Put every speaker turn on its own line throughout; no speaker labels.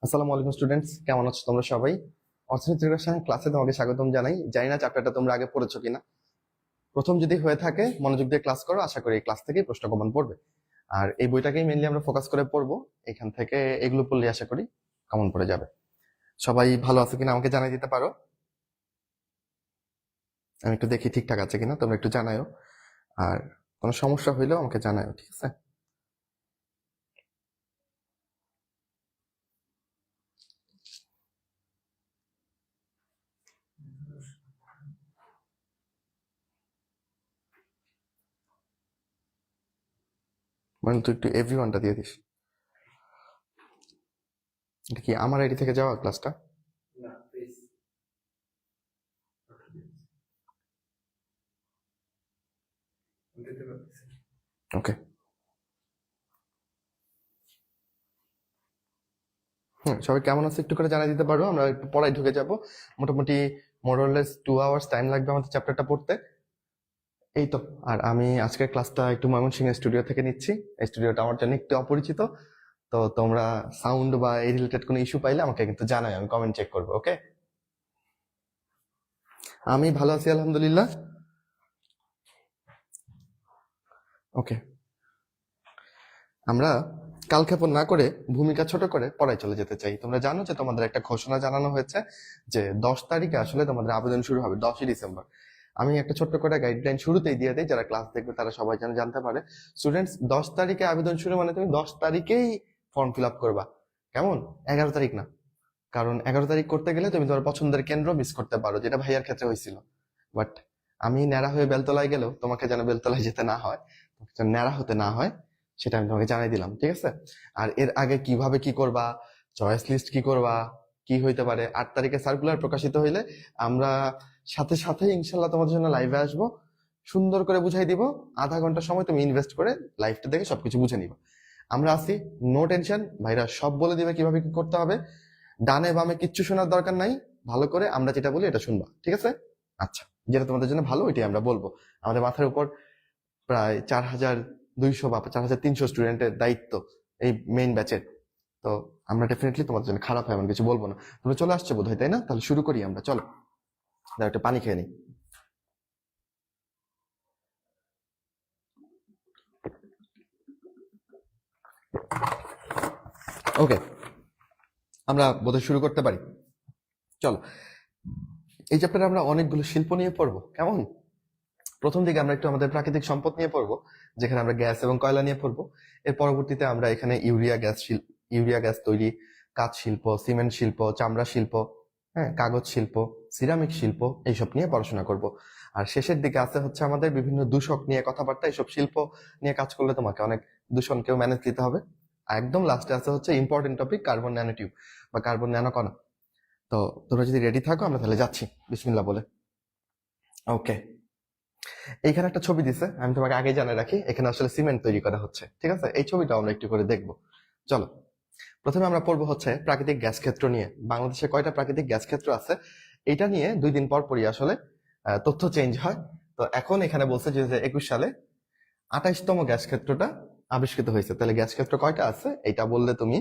আসসালামু আলাইকুম স্টুডেন্টস, কেমন আছো তোমরা সবাই? অর্থনীতি ক্লাসে তোমাকে স্বাগতম জানাই। জানি না চ্যাপ্টারটা তোমরা আগে পড়েছো কিনা। প্রথম যদি হয়ে থাকে মনোযোগ দিয়ে ক্লাস করো, আশা করি এই ক্লাস থেকেই প্রশ্ন কমন পড়বে। আর এই বইটাকেই মেইনলি আমরা ফোকাস করে পড়বো। এখান থেকে এগুলো পড়লে আশা করি কমন পড়ে যাবে। সবাই ভালো আছো কিনা আমাকে জানাই দিতে পারো। আমি একটু দেখি ঠিকঠাক আছে কিনা, তোমরা একটু জানাও। আর কোনো সমস্যা হইলেও আমাকে জানাও, ঠিক আছে? মানে তুই একটু এভরিওয়ানটা দিয়ে দিস। এটা কি আমার আইডি থেকে যাওয়া ক্লাসটা? ওকে, সবাই কেমন আছে একটু করে জানাই দিতে পারো। আমরা একটু পড়ায় ঢুকে যাব। মোটামুটি মোরলেস 2 আওয়ার্স টাইম লাগবে আমাদের চ্যাপ্টারটা পড়তে। এই তো। আর আমি আজকের ক্লাসটা একটু ময়মনসিংহ স্টুডিও থেকে নিচ্ছি। এই স্টুডিওটা আমার জন্য একটু অপরিচিত, তো তোমরা সাউন্ড বা এই রিলেটেড কোনো ইস্যু পাইলে আমাকে কিন্তু জানাই, আমি কমেন্ট চেক করবো। ওকে, আমি ভালো আছি আলহামদুলিল্লাহ। ওকে, আমরা কালক্ষেপণ না করে ভূমিকা ছোট করে পড়ায় চলে যেতে চাই। তোমরা জানো যে তোমাদের একটা ঘোষণা জানানো হয়েছে যে 10 তারিখে আসলে তোমাদের আবেদন শুরু হবে, 10ই ডিসেম্বর। আমি একটা ছোট্ট করে গাইডলাইন শুরুতেই দিয়ে দিই, যারা ক্লাস দেখবে তারা সবাই যেন জানতে পারে। স্টুডেন্টস, 10 তারিখে আবেদন শুরু মানে তুমি 10 তারিখেই ফর্ম ফিল আপ করবা, কেমন? 11 তারিখ না। কারণ 11 তারিখ করতে গেলে তুমি তোমার পছন্দের কেন্দ্র মিস করতে পারো, যেটা ভাইয়ার ক্ষেত্রে হয়েছিল। বাট আমি ন্যাড়া হয়ে বেলতলায় গেলেও তোমাকে যেন বেলতলায় যেতে না হয়, যেন ন্যাড়া হতে না হয়, সেটা আমি তোমাকে জানাই দিলাম, ঠিক আছে? আর এর আগে কিভাবে কি করবা, চয়েস লিস্ট কি করবা, কি হইতে পারে, 8 তারিখে সার্কুলার প্রকাশিত হইলে আমরা সাথে সাথে ইনশাল্লাহ তোমাদের জন্য লাইভে আসবো, সুন্দর করে বুঝাই দিব। আধা ঘন্টা সময় তুমি ইনভেস্ট করে লাইভটা দেখে সবকিছু বুঝে নিবা। আমরা আছি, নো টেনশন, ভাইরা সব বলে দিবে কিভাবে কি করতে হবে। ডানে বামে কিচ্ছু শোনার দরকার নাই, ভালো করে আমরা যেটা বলি এটা শুনবা, ঠিক আছে? আচ্ছা, যেটা তোমাদের জন্য ভালো ওইটাই আমরা বলবো। আমাদের মাথার উপর প্রায় 4200 বা 4300 স্টুডেন্টের দায়িত্ব এই মেইন ব্যাচের। তো আমরা ডেফিনেটলি তোমাদের জন্য খারাপ হয় এমন কিছু বলবো না। তোমরা চলে আসছে বোধ হয়, তাই না? তাহলে শুরু করি আমরা, চলো। একটা পানি খেয়ে নিই। ওকে, আমরা বোধহয় শুরু করতে পারি। চলো, এই চ্যাপ্টারে আমরা অনেকগুলো শিল্প নিয়ে পড়বো, কেমন? প্রথম দিকে আমরা একটু আমাদের প্রাকৃতিক সম্পদ নিয়ে পড়বো, যেখানে আমরা গ্যাস এবং কয়লা নিয়ে পড়বো। এর পরবর্তীতে আমরা এখানে ইউরিয়া গ্যাস তৈরি, কাঁচ শিল্প, সিমেন্ট শিল্প, চামড়া শিল্প, কাগজ শিল্প, সিরামিক শিল্প, এইসব নিয়ে পড়াশোনা করব। আর শেষের দিকে আছে হচ্ছে আমাদের বিভিন্ন দূষক নিয়ে কথাবার্তা। এইসব শিল্প নিয়ে কাজ করলে তোমাকে অনেক দূষণকেও ম্যানেজ দিতে হবে। আর একদম লাস্টে আছে হচ্ছে ইম্পর্টেন্ট টপিক, কার্বন ন্যানোটিউব বা কার্বন ন্যানোকণা। তো তোমরা যদি রেডি থাকো আমরা তাহলে যাচ্ছি বিসমিল্লাহ বলে। ওকে, এইখানে একটা ছবি দিছে, আমি তোমাকে আগে জানিয়ে রাখি, এখানে আসলে সিমেন্ট তৈরি করা হচ্ছে, ঠিক আছে? এই ছবিটা আমরা একটু করে দেখবো। চলো, প্রথমে আমরা পড়বো হচ্ছে প্রাকৃতিক গ্যাস ক্ষেত্র নিয়ে। বাংলাদেশে কয়টা প্রাকৃতিক গ্যাস ক্ষেত্র আছে এটা নিয়ে 2 দিন পর পরই আসলে তথ্য চেঞ্জ হয়। তো এখন এখানে বলছে যে 21 সালে 28তম গ্যাস ক্ষেত্রটা আবিষ্কৃত হয়েছে। তাহলে গ্যাস ক্ষেত্র কয়টা আছে এটা বললে তুমি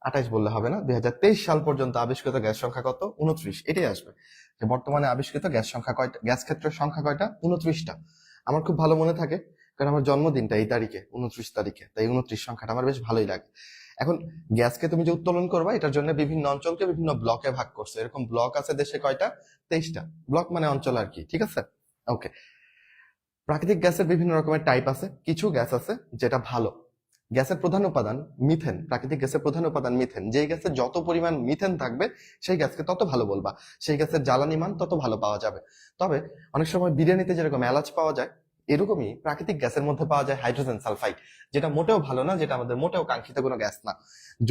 28 বললে হবে না, 2023 সাল পর্যন্ত আবিষ্কৃত গ্যাস সংখ্যা কত? 29। এটাই আসবে যে বর্তমানে আবিষ্কৃত গ্যাস সংখ্যা কয়টা, গ্যাস ক্ষেত্রের সংখ্যা কয়টা? 29টা। আমার খুব ভালো মনে থাকে, কারণ আমার জন্মদিনটা এই তারিখে, 29 তারিখে, তাই 29 সংখ্যাটা আমার বেশ ভালোই লাগে। এখন গ্যাসকে তুমি যে উত্তোলন করবা, এটার জন্য বিভিন্ন অঞ্চলকে বিভিন্ন ব্লকে ভাগ করছে। এরকম ব্লক আছে দেশে কয়টা? 23টা। ব্লক মানে অঞ্চল আর কি, ঠিক আছে? ওকে, প্রাকৃতিক গ্যাসের বিভিন্ন রকমের টাইপ আছে। কিছু গ্যাস আছে যেটা ভালো। গ্যাসের প্রধান উপাদান মিথেন। প্রাকৃতিক গ্যাসের প্রধান উপাদান মিথেন। যেই গ্যাসে যত পরিমাণ মিথেন থাকবে সেই গ্যাসকে তত ভালো বলবা, সেই গ্যাসের জ্বালানি মান তত ভালো পাওয়া যাবে। তবে অনেক সময় বিরিয়ানিতে যেরকম এলাচ পাওয়া যায়, এরকমই প্রাকৃতিক গ্যাসের মধ্যে পাওয়া যায় হাইড্রোজেন সালফাইড, যেটা মোটেও ভালো না, যেটা আমাদের মোটেও কাঙ্ক্ষিত কোনো গ্যাস না।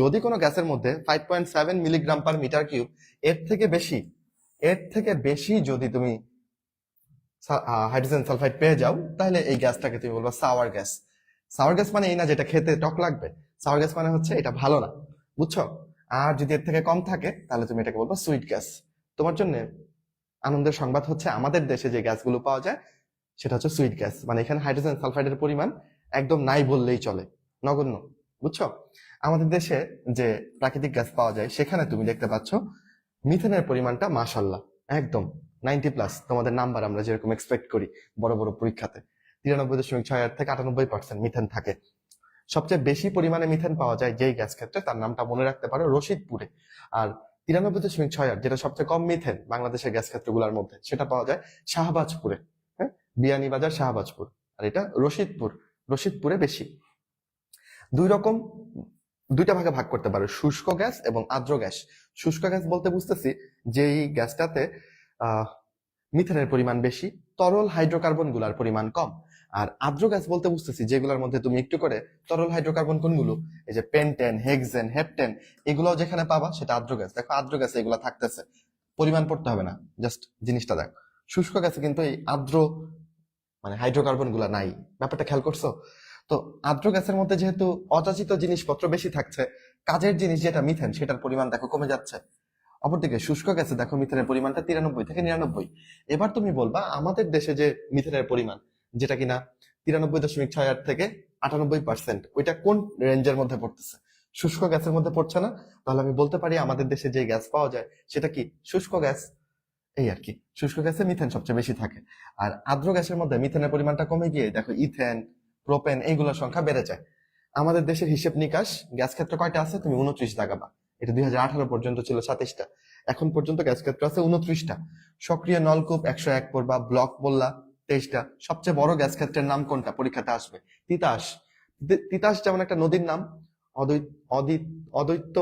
যদি কোনো গ্যাসের মধ্যে 5.7 মিলিগ্রাম পার মিটার কিউব এর থেকে বেশি যদি তুমি হাইড্রোজেন সালফাইড পেয়ে যাও, তাহলে এই গ্যাসটাকে তুমি বলবা সাওয়ার গ্যাস। সাওয়ার গ্যাস মানে এই না যেটা খেতে টক লাগবে। সাওয়ার গ্যাস মানে হচ্ছে এটা ভালো না, বুঝছো? আর যদি এর থেকে কম থাকে তাহলে তুমি এটাকে বলবা সুইট গ্যাস। তোমার জন্য আনন্দের সংবাদ হচ্ছে আমাদের দেশে যে গ্যাসগুলো পাওয়া যায় সেটা হচ্ছে সুইট গ্যাস। মানে এখানে হাইড্রোজেন সালফাইডের পরিমাণ একদম নাই বললেই চলে, নগণ্য, বুঝছো? আমাদের দেশে যে প্রাকৃতিক গ্যাস পাওয়া যায় সেখানে তুমি দেখতে পাচ্ছ মিথেনের পরিমাণটা মাশাল্লাহ একদম 90+, তোমাদের নাম্বার আমরা যেরকম এক্সপেক্ট করি বড় বড় পরীক্ষাতে 93.68 থেকে 98% মিথেন থাকে। সবচেয়ে বেশি পরিমাণে মিথেন পাওয়া যায় যেই গ্যাস ক্ষেত্রে, তার নামটা মনে রাখতে পারো, রশিদপুরে। আর 93.68 যেটা সবচেয়ে কম মিথেন বাংলাদেশের গ্যাস ক্ষেত্রগুলোর মধ্যে, সেটা পাওয়া যায় শাহবাজপুরে। হ্যাঁ, বিয়ানীবাজার শাহবাজপুর। আর এটা রশিদপুরে বেশি। দুইটা ভাগে ভাগ করতে পারো, শুষ্ক গ্যাস এবং আর্দ্র গ্যাস। শুষ্ক গ্যাস বলতে বুঝতেছি যেই গ্যাসটাতে মিথেনের পরিমাণ বেশি, তরল হাইড্রোকার্বন গুলার পরিমাণ কম। আর আর্দ্র গ্যাস বলতে বুঝতেছি যেগুলোর মধ্যে তুমি একটু করে তরল হাইড্রোকার্বন কোনগুলো, এই যে পেন্টেন, হেক্সেন, হেপটেন, এগুলো যেখানে পাবা সেটা আর্দ্র গ্যাস। দেখো আর্দ্র গ্যাসে এগুলো থাকতেছে, পরিমাণ পড়তে হবে না, জাস্ট জিনিসটা দেখো। শুষ্ক গ্যাসে কিন্তু এই আর্দ্র মানে হাইড্রোকার্বন গুলা নাই। ব্যাপারটা খেয়াল করছো? তো আর্দ্র গ্যাসের মধ্যে যেহেতু অযাচিত জিনিসপত্র বেশি থাকছে, কাজের জিনিস যেটা মিথেন সেটার পরিমাণ দেখো কমে যাচ্ছে। অপরদিকে শুষ্ক গ্যাসে দেখো মিথেনের পরিমাণটা 93 থেকে 99। এবার তুমি বলবা আমাদের দেশে যে মিথেনের পরিমাণ, যেটা কিনা 93.68 থেকে 98%, ওইটা কোন রেঞ্জের মধ্যে পড়তেছে? শুষ্ক গ্যাসের মধ্যে পড়ছে না? তাহলে আমি বলতে পারি আমাদের দেশে যে গ্যাস পাওয়া যায় সেটা কি শুষ্ক গ্যাস। এই আর কি, শুষ্ক গ্যাসে মিথেন সবচেয়ে বেশি থাকে। আর আর্দ্র গ্যাসের মধ্যে মিথেনের পরিমাণটা কমে গিয়ে দেখো ইথেন, প্রোপেন এইগুলোর সংখ্যা বেড়ে যায়। আমাদের দেশের হিসেব নিকাশ গ্যাস ক্ষেত্র কয়টা আছে তুমি 29 দাগাবা। এটা 2018 পর্যন্ত ছিল 27টা, এখন পর্যন্ত গ্যাস ক্ষেত্র আছে 29টা। সক্রিয় নলকূপ 101 পড়বা, ব্লক বললা 23টা। সবচেয়ে বড় গ্যাস ক্ষেত্রের নাম কোনটা পরীক্ষাতে আসবে? তিতাস। তিতাস যেমন একটা নদীর নাম, অদ্বৈত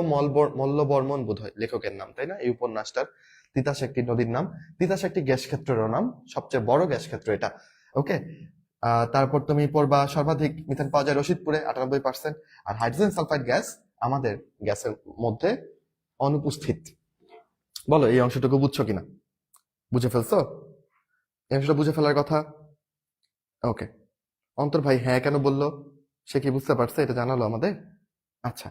মল্লবর্মন বোধ হয় লেখকের নাম, তাই না এই উপন্যাসটার? তিতাস একটি নদীর নাম, তিতাস একটি গ্যাস ক্ষেত্রেরও নাম, সবচেয়ে বড় গ্যাস ক্ষেত্র এটা। ওকে, তারপর তুমি পড়বা সর্বাধিক মিথেন পাওয়া যায় রশিদপুরে 98%। আর হাইড্রোজেন সালফাইড গ্যাস আমাদের গ্যাসের মধ্যে অনুপস্থিত। বলো এই অংশটুকু বুঝছো কিনা? বুঝে ফেলছো? এই অংশটা বুঝে ফেলার কথা। ওকে, অন্তর ভাই হ্যাঁ কেন বললো? সে কি বুঝতে পারছে? এটা জানালো আমাদের। আচ্ছা,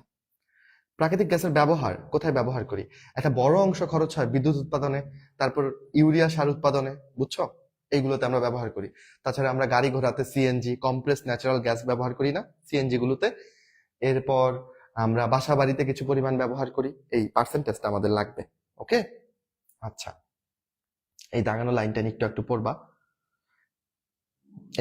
প্রাকৃতিক গ্যাসের ব্যবহার কোথায় ব্যবহার করি? একটা বড় অংশ খরচ হয় বিদ্যুৎ উৎপাদনে, তারপর ইউরিয়া সার উৎপাদনে, বুঝছো? এইগুলোতে আমরা ব্যবহার করি। তাছাড়া আমরা গাড়ি ঘোড়াতে সিএনজি, কমপ্রেস ন্যাচারাল গ্যাস ব্যবহার করি না সিএনজি গুলোতে। এরপর আমরা বাসা বাড়িতে কিছু পরিমাণ ব্যবহার করি। এই পার্সেন্টেজটা আমাদের লাগবে। ওকে, আচ্ছা, এই দাগানো লাইনটা একটু একটু পড়বা।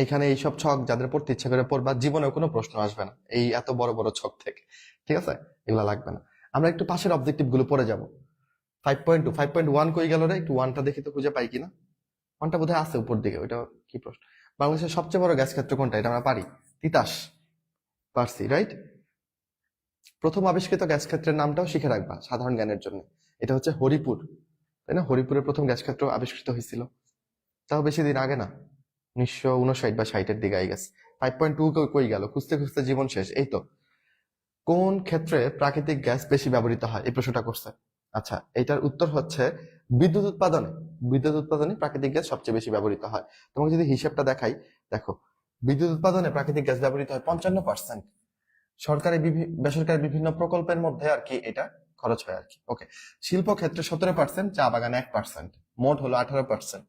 এখানে এইসব ছক যাদের পড়তে ইচ্ছা করে পড়বা, জীবনেও কোনো প্রশ্ন আসবে না এই এত বড় বড় ছক থেকে, ঠিক আছে? এগুলো লাগবে না। আমরা একটু পাশের অবজেক্টিভ গুলো পড়ে যাবো। 5.2, 5.1 কই গেল রে? একটু ওয়ানটা দেখি তো, খুঁজে পাই কিনা। ওয়ানটা বোধহয় আছে উপর দিকে, ওইটা কি প্রশ্ন? বাংলাদেশের সবচেয়ে বড় গ্যাস ক্ষেত্র কোনটা? এটা আমরা পারি, তিতাস। পারছি, রাইট? প্রথম আবিষ্কৃত গ্যাস ক্ষেত্রের নামটাও শিখে রাখবা সাধারণ জ্ঞানের জন্য। এটা হচ্ছে হরিপুর, তাই না? হরিপুরের প্রথম গ্যাস ক্ষেত্র আবিষ্কৃত হয়েছিল, তাও বেশি দিন আগে না, 1959 বা 60-এর দিকে আই গেছে। 5.2 কই গেল? খুঁজতে খুঁজতে জীবন শেষ। এই তো। কোন ক্ষেত্রে প্রাকৃতিক গ্যাস বেশি ব্যবহৃত হয়, এই প্রশ্নটা করছে। আচ্ছা, এটার উত্তর হচ্ছে বিদ্যুৎ উৎপাদনে। বিদ্যুৎ উৎপাদনে প্রাকৃতিক গ্যাস সবচেয়ে বেশি ব্যবহৃত হয়। তোমাকে যদি হিসেবটা দেখাই, দেখো বিদ্যুৎ উৎপাদনে প্রাকৃতিক গ্যাস ব্যবহৃত হয় 55%। সরকারি বেসরকারি বিভিন্ন প্রকল্পের মধ্যে আর কি এটা খরচ হয় আর কি। ওকে, শিল্প ক্ষেত্রে 17%, চা বাগানে 1%, মোট হলো 18%।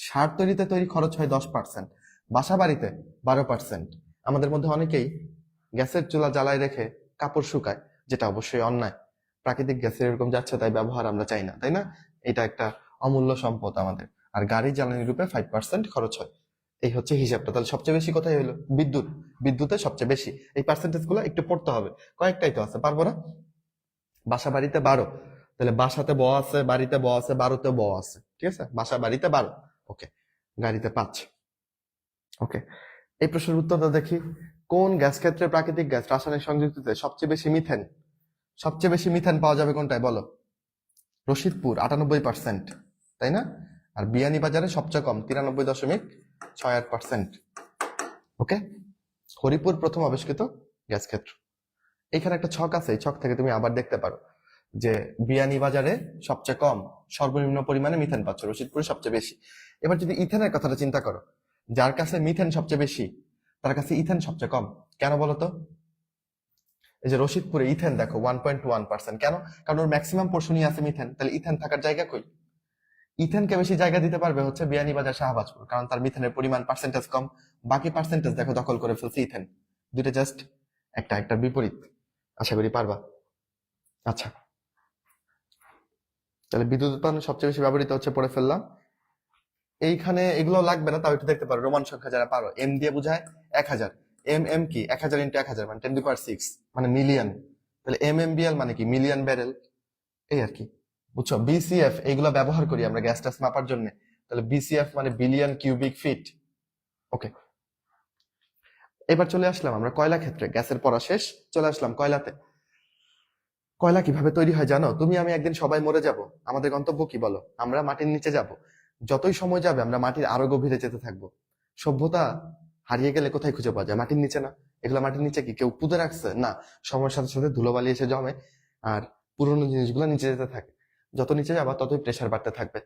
সার তৈরিতে খরচ হয় 10%, বাসা বাড়িতে 12%। আমাদের মধ্যে অনেকেই গ্যাসের চুলা জ্বালায় রেখে কাপড় শুকায়, যেটা অবশ্যই অন্যায়। প্রাকৃতিক গ্যাসের এরকম যাচ্ছে তাই ব্যবহার আমরা চাই না, তাই না? এটা একটা অমূল্য সম্পদ আমাদের। আর গাড়ি জ্বালানি রূপে 5% খরচ হয়। এই হচ্ছে হিসাবটা। তাহলে সবচেয়ে বেশি কোথায় হলো? বিদ্যুৎ। বিদ্যুতে সবচেয়ে বেশি। এই পার্সেন্টেজ গুলো একটু পড়তে হবে, কয়েকটাই তো আছে, পারবো না? বাসা বাড়িতে 12, তাহলে বাসাতে ব আছে, বাড়িতে ব আছে, 12তে ব আছে, ঠিক আছে? বাসা বাড়িতে 12। ওকে, গাড়িতে 5। ওকে, এই প্রশ্নের উত্তরটা দেখি। কোন গ্যাস ক্ষেত্রে প্রাকৃতিক গ্যাস রাসায়নিক সংযুক্তিতে সবচেয়ে বেশি মিথেন? সবচেয়ে বেশি মিথেন পাওয়া যাবে কোনটায় বলো? রশিদপুর 98%, তাই না? আর বিয়ানীবাজারে সবচেয়ে কম 93.68%। ওকে, হরিপুর প্রথম আবিষ্কৃত গ্যাস ক্ষেত্র। এখানে একটা ছক আছে, এই ছক থেকে তুমি আবার দেখতে পারো যে বিয়ানীবাজারে সবচেয়ে কম, সর্বনিম্ন পরিমাণে মিথেন পাচ্ছ, রশিদপুরে সবচেয়ে বেশি। এবার যদি ইথেনের কথাটা চিন্তা করো, যার কাছে মিথেন সবচেয়ে বেশি তার কাছে ইথেন সবচেয়ে কম। কেন বলতো? এই যে রশিদপুরে ইথেন দেখো 1.1%, কেন? কারণ ওর ম্যাক্সিমাম পোর্শনই আছে মিথেন, তাহলে ইথেন থাকার জায়গা কই? ইথেনকে বেশি জায়গা দিতে পারবে হচ্ছে বিয়ানীবাজার শাহবাজপুর, কারণ তার মিথেনের পরিমাণ পার্সেন্টেজ কম। বাকি পার্সেন্টেজ দেখো দখল করে ফেলছে ইথেন। দুইটা জাস্ট একটা একটা বিপরীত। আশা করি পারবা। আচ্ছা, তাহলে বিদ্যুৎ উৎপাদন সবচেয়ে বেশি ব্যবহৃত হচ্ছে, পড়ে ফেললাম। এইখানে এগুলো লাগবে না, তাও একটু দেখতে পারো। রোমান সংখ্যা যারা পারো, এম দিয়ে বোঝায় 1000। এম কি 1000 ইন্টু 1000 মানে 10⁶, মানে মিলিয়ন। তাহলে MMBL মানে কি মিলিয়ন ব্যারেল, এই আর কি, বুঝছো। BCF এইগুলো ব্যবহার করি আমরা গ্যাস টাস মাপার জন্য, তাহলে BCF মানে বিলিয়ন কিউবিক ফিট। ওকে, এবার চলে আসলাম আমরা কয়লা ক্ষেত্রে। গ্যাসের পড়া শেষ, চলে আসলাম কয়লাতে। কয়লা কিভাবে তৈরি হয় জানো? তুমি আমি একদিন সবাই মরে যাব, আমাদের গন্তব্য কি বলো? আমরা মাটির নিচে যাব। যতই সময় যাবে আমরা মাটির আরো গভীরে যেতে থাকবো। সভ্যতা হারিয়ে গেলে কোথায় খুঁজে পাওয়া যায়? মাটির নিচে না? এগুলো মাটির নিচে কি কেউ পুঁতে রাখছে? না, সময়ের সাথে সাথে ধুলোবালি এসে জমে আর পুরোনো জিনিসগুলো নিচে যেতে থাকে। যত নিচে যাবা ততই প্রেসার বাড়তে থাকবে।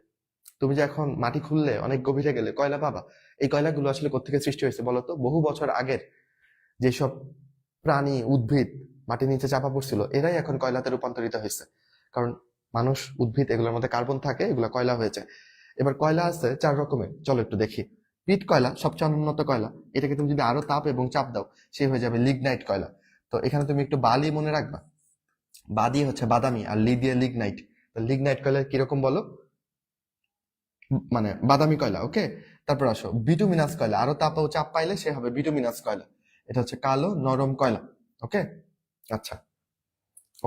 তুমি যে এখন মাটি খুললে অনেক গভীরে গেলে কয়লা পাবা। এই কয়লাগুলো আসলে কোত্থেকে সৃষ্টি হয়েছে বলতো? বহু বছর আগের যেসব প্রাণী উদ্ভিদ মাটির নিচে চাপা পড়ছিল, এরাই এখন কয়লাতে রূপান্তরিত হয়েছে। কারণ মানুষ, উদ্ভিদ, এগুলোর মধ্যে কার্বন থাকে, এগুলো কয়লা হয়েছে। এবার কয়লা আছে 4 রকমের, চলো একটু দেখি। পিট কয়লা সবচেয়ে অনুন্নত কয়লা। এটাকে তুমি যদি আরো তাপ এবং চাপ দাও, সে হয়ে যাবে লিগনাইট কয়লা। তো এখানে তুমি একটু বালি মনে রাখবা, বা দিয়ে হচ্ছে বাদামি আর লি দিয়ে লিগনাইট। তো লিগনাইট কয়লা কিরকম বলো? মানে বাদামি কয়লা। ওকে, তারপর আসো বিটুমিনাস কয়লা, আরো তাপ ও চাপ পাইলে সে হবে বিটুমিনাস কয়লা। এটা হচ্ছে কালো নরম কয়লা। ওকে, আচ্ছা,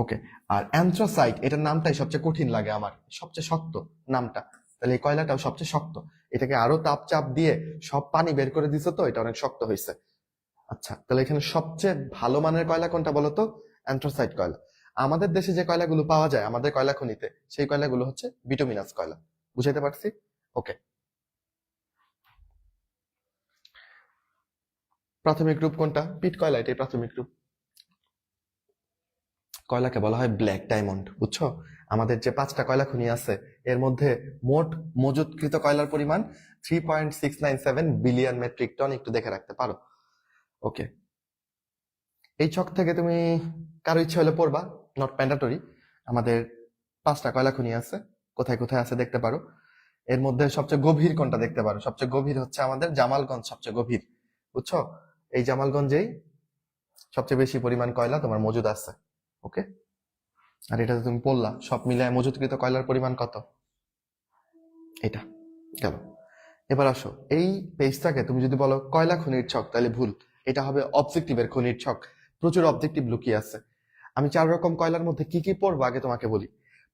ওকে। আর অ্যান্থ্রাসাইট, এটার নামটাই সবচেয়ে কঠিন লাগে আমার, সবচেয়ে শক্ত নামটা। তাহলে এই কয়লাটাও সবচেয়ে শক্ত। এটাকে আরো তাপ চাপ দিয়ে সব পানি বের করে দিছে, তো এটা অনেক শক্ত হয়েছে। আচ্ছা, তাহলে এখানে সবচেয়ে ভালো মানের কয়লা কোনটা বলতো? অ্যান্থ্রাসাইট কয়লা। আমাদের দেশে যে কয়লাগুলো পাওয়া যায় আমাদের কয়লা খনিতে, সেই কয়লাগুলো হচ্ছে বিটুমিনাস কয়লা। বুঝাইতে পারছি? ওকে। প্রাথমিক রূপ কোনটা? পিট কয়লা, এটাই প্রাথমিক রূপ। কয়লাকে বলা হয় ব্ল্যাক ডায়মন্ড, বুঝছো। আমাদের যে 5টা কয়লা খনি আছে, এর মধ্যে মোট মজুতকৃত কয়লার পরিমাণ 3.697 বিলিয়ন মেট্রিক টন। একটু দেখে রাখতে পারো। ওকে, এই ছক থেকে তুমি কারো ইচ্ছা হলে পড়বা, নট ম্যান্ডেটরি। আমাদের 5টা কয়লা খনি আছে, কোথায় কোথায় আছে দেখতে পারো। এর মধ্যে সবচেয়ে গভীর কোনটা দেখতে পারো? সবচেয়ে গভীর হচ্ছে আমাদের জামালগঞ্জ, সবচেয়ে গভীর, বুঝছো। এই জামালগঞ্জেই সবচেয়ে বেশি পরিমাণ কয়লা তোমার মজুদ আছে। ওকে, আর এটাতে তুমি পড়লা সব মিলায় মজুতকৃত কয়লার পরিমাণ কত। এটা গেল। এবার আসো, এই পেজটাকে তুমি যদি বলো কয়লা খনির ছক, তাহলে ভুল। এটা হবে অবজেক্টিভের খনির ছক। প্রচুর অবজেক্টিভ লুকিয়ে আছে। আমি 4 রকম কয়লার মধ্যে কি কি পড়বো আগে তোমাকে বলি।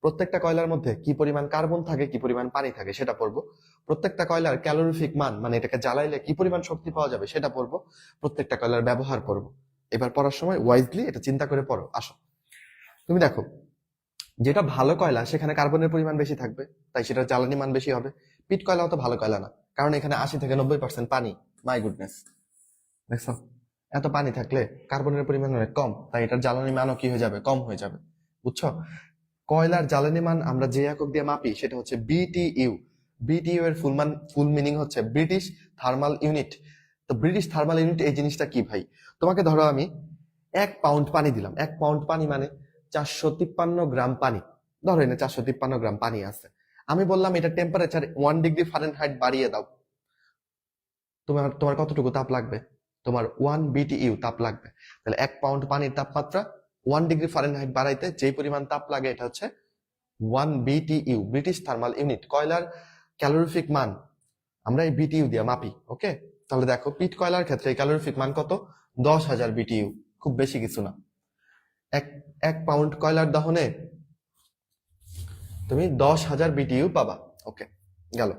প্রত্যেকটা কয়লার মধ্যে কি পরিমাণ কার্বন থাকে, কি পরিমাণ পানি থাকে সেটা পড়বো। প্রত্যেকটা কয়লার ক্যালোরিফিক মান, মানে এটাকে জ্বালাইলে কি পরিমাণ শক্তি পাওয়া যাবে সেটা পড়বো। প্রত্যেকটা কয়লার ব্যবহার পড়বো। এবার পড়ার সময় ওয়াইজলি এটা চিন্তা করে পড়ো। আসো, তুমি দেখো, যেটা ভালো কয়লা সেখানে কার্বনের পরিমাণ বেশি থাকবে, তাই সেটার জ্বালানি মান বেশি হবে। পিট কয়লাও তো ভালো কয়লা না, কারণ এখানে 80 থেকে 90% পানি। মাই গুডনেস, দেখছো, এত পানি থাকলে কার্বনের পরিমাণ অনেক কম, তাই এটার জ্বালানি মানও কি হয়ে যাবে? কম হয়ে যাবে, বুঝছো। কয়লার জ্বালানি মান আমরা যে একক দিয়ে মাপি সেটা হচ্ছে BTU। BTU এর ফুল মিনিং হচ্ছে ব্রিটিশ থার্মাল ইউনিট। তো ব্রিটিশ থার্মাল ইউনিট এই জিনিসটা কি ভাই? তোমাকে ধরো আমি 1 পাউন্ড পানি দিলাম। 1 পাউন্ড পানি মানে 453 গ্রাম পানি। ধরো এনে 453 গ্রাম পানি আছে। আমি বললাম এটা টেম্পারেচার 1 ডিগ্রি ফারেনহাইট বাড়িয়ে দাও। তোমার তোমার কতটুকু তাপ লাগবে? তোমার 1 BTU তাপ লাগবে। তাহলে 1 পাউন্ড পানির তাপমাত্রা 1 ডিগ্রি ফারেনহাইট বাড়াইতে যেই পরিমাণ তাপ লাগে এটা হচ্ছে 1 BTU, ব্রিটিশ থার্মাল ইউনিট। কয়লার ক্যালোরিফিক মান আমরা এই BTU দিয়ে মাপি। ওকে, তাহলে দেখো পিট কয়লার ক্ষেত্রে এই ক্যালোরিফিক মান কত? 10,000 BTU, খুব বেশি কিছু না। এক পাউন্ড কয়লার দহনে তুমি 10,000 BTU পাবা। ওকে, গেল।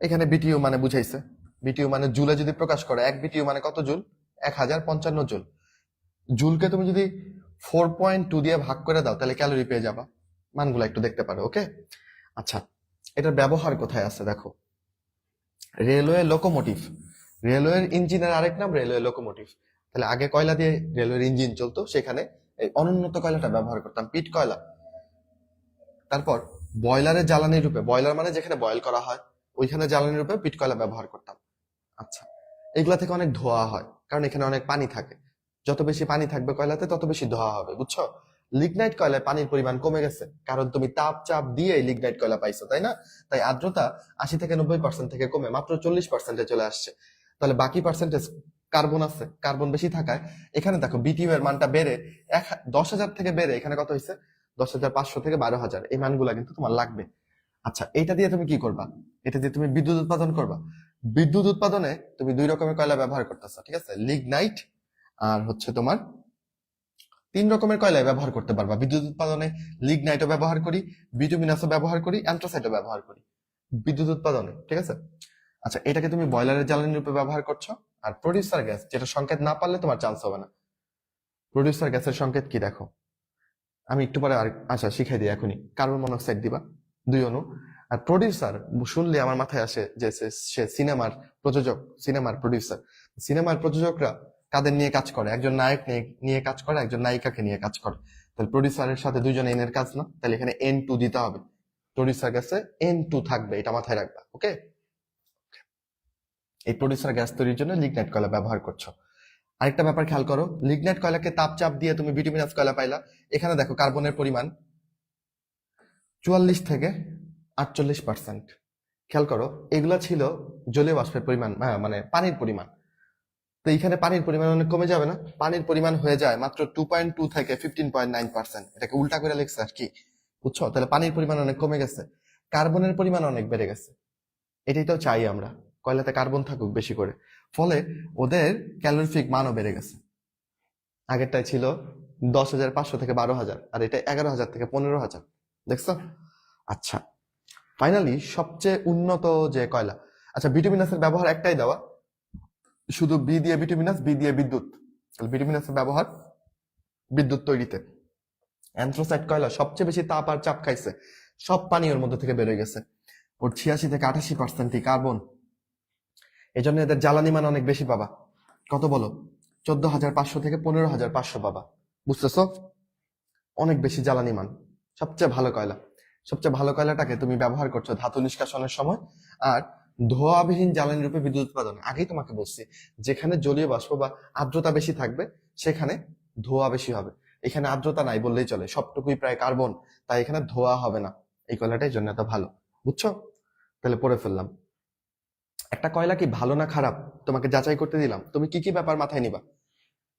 এখানে BTU মানে বুঝাইছে। BTU মানে জুলে যদি প্রকাশ করে, 1 BTU মানে কত জুল? 1055 জুল। জুলকে তুমি যদি 4.2 দিয়ে ভাগ করে দাও তাহলে ক্যালোরি পেয়ে যাবা। মানগুলো একটু দেখতে পারো। ওকে, আচ্ছা, এটার ব্যবহার কোথায় আছে দেখো। রেলওয়ে লোকোমোটিভ, রেলওয়ের ইঞ্জিনের আরেক নাম রেলওয়ে লোকোমোটিভ। তাহলে আগে কয়লা দিয়ে রেলওয়ের ইঞ্জিন চলতো, সেখানে এই অনুন্নত কয়লাটা ব্যবহার করতাম, পিট কয়লা। তারপর বয়লারের জ্বালানি রূপে, বয়লার মানে যেখানে বয়েল করা হয়, ওইখানে জ্বালানি রূপে পিট কয়লা ব্যবহার করতাম। আচ্ছা, এগুলা থেকে অনেক ধোয়া হয়, কারণ এখানে অনেক পানি থাকে। যত বেশি পানি থাকবে কয়লাতে তত বেশি ধোয়া হবে, বুঝছো। লিগনাইট কয়লায় পানির পরিমাণ কমে গেছে, কারণ তুমি তাপ চাপ দিয়ে লিগনাইট কয়লা পাইছো, তাই না? তাই আর্দ্রতা 80 থেকে 90% থেকে কমে মাত্র 40%-এ চলে আসছে। তাহলে বাকি পার্সেন্টেজ কার্বন আছে, কার্বন বেশি থাকায় এখানে দেখো বিটিইউ এর মানটা বেড়ে 10,000 থেকে বেড়ে এখানে কত হয়েছে 10,500 থেকে 12,000, এই মানগুলা কিন্তু তোমার লাগবে। আচ্ছা, এটা দিয়ে তুমি কি করবা? এটা দিয়ে তুমি বিদ্যুৎ উৎপাদন করবা। বিদ্যুৎ উৎপাদনে তুমি দুই রকমের কয়লা ব্যবহার করতেছো, ঠিক আছে? লিগনাইট আর হচ্ছে তোমার 3 রকমের কয়লা ব্যবহার করতে পারবা বিদ্যুৎ উৎপাদনে। লিগনাইটও ব্যবহার করি, বিটুমিনাসও ব্যবহার করি, অ্যান্থ্রাসাইটও ব্যবহার করি বিদ্যুৎ উৎপাদনে, ঠিক আছে? আচ্ছা, এটাকে তুমি বয়লারের জ্বালানি রূপে ব্যবহার করছো। আর প্রডিউসার গ্যাস, যেটা সংকেত না পারলে তোমার চান্স হবে না। প্রডিউসার গ্যাসের সংকেত কি দেখো, আমি একটু পরে আর আচ্ছা শিখাই দিই এখনই। কার্বন মনোক্সাইড দিবা 2 অণু। আর প্রডিউসার শুনলে আমার মাথায় আসে যে সে সিনেমার প্রযোজক, সিনেমার প্রডিউসার। সিনেমার প্রযোজকরা কাদের নিয়ে কাজ করে? একজন নায়ক নিয়ে কাজ করে, একজন নায়িকাকে নিয়ে কাজ করে। তাহলে প্রডিউসারের সাথে দুইজন এন এর কাজ না, তাহলে এখানে N2 দিতে হবে। প্রডিউসার গ্যাসে N2 থাকবে, এটা মাথায় রাখবা, ওকে? এই প্রডিউসার গ্যাস তৈরির জন্য লিগনাইট কয়লা ব্যবহার করছো। আরেকটা ব্যাপার খেয়াল করো, লিগনাইট কয়লাকে তাপ চাপ দিয়ে তুমি বিটুমিনাস কয়লা পাইলা। এখানে দেখো কার্বনের পরিমাণ 44 থেকে 48%। খেয়াল করো, এগুলা ছিল জলীয় বাষ্পের পরিমাণ, মানে পানির পরিমাণ। তো এখানে পানির পরিমাণ অনেক কমে যাবে না? পানির পরিমাণ হয়ে যায় মাত্র 2.2 থেকে 15.9%। এটাকে উল্টা করে লিখছে আর কি, বুঝছো? তাহলে পানির পরিমাণ অনেক কমে গেছে, কার্বনের পরিমাণ অনেক বেড়ে গেছে। এটাই তো চাই আমরা, কয়লাতে কার্বন থাকুক বেশি করে, ফলে ওদের ক্যালোরিফিক মানও বেড়ে গেছে। আগেরটাই ছিল 10,500 থেকে 12,000, আর এটা 11,000 থেকে 15,000, দেখছো? আচ্ছা, ফাইনালি সবচেয়ে উন্নত যে কয়লা। আচ্ছা, বিটুমিনাসের ব্যবহার একটাই দেওয়া, শুধু বি দিয়ে বিটুমিনাস, বি দিয়ে বিদ্যুৎ। বিটুমিনাসের ব্যবহার বিদ্যুৎ তৈরিতে। অ্যান্থ্রাসাইট কয়লা সবচেয়ে বেশি তাপ আর চাপ খাইছে, সব পানি ওর মধ্যে থেকে বেরোয় গেছে। ওর 86 থেকে 88% কার্বন। এই জন্য এদের জ্বালানি মান অনেক বেশি পাবা। কত বলো? 14,500 থেকে 15,500 পাবা, বুঝতেছো? অনেক বেশি জ্বালানি মান, সবচেয়ে ভালো কয়লা। সবচেয়ে ভালো কয়লাটাকে তুমি ব্যবহার করছো ধাতু নিষ্কাশনের সময় আর ধোঁয়াবিহীন জ্বালানি রূপে বিদ্যুৎ উৎপাদনে। আগেই তোমাকে বলছি, যেখানে জলীয় বাষ্প বা আর্দ্রতা বেশি থাকবে সেখানে ধোঁয়া বেশি হবে। এখানে আর্দ্রতা নাই বললেই চলে, সবটুকুই প্রায় কার্বন, তাই এখানে ধোঁয়া হবে না। এই কয়লাটাই জন্য এত ভালো, বুঝছো? তাহলে পড়ে ফেললাম। একটা কয়লা কি ভালো না খারাপ তোমাকে যাচাই করতে দিলাম, তুমি কি কি ব্যাপার মাথায় নিবা?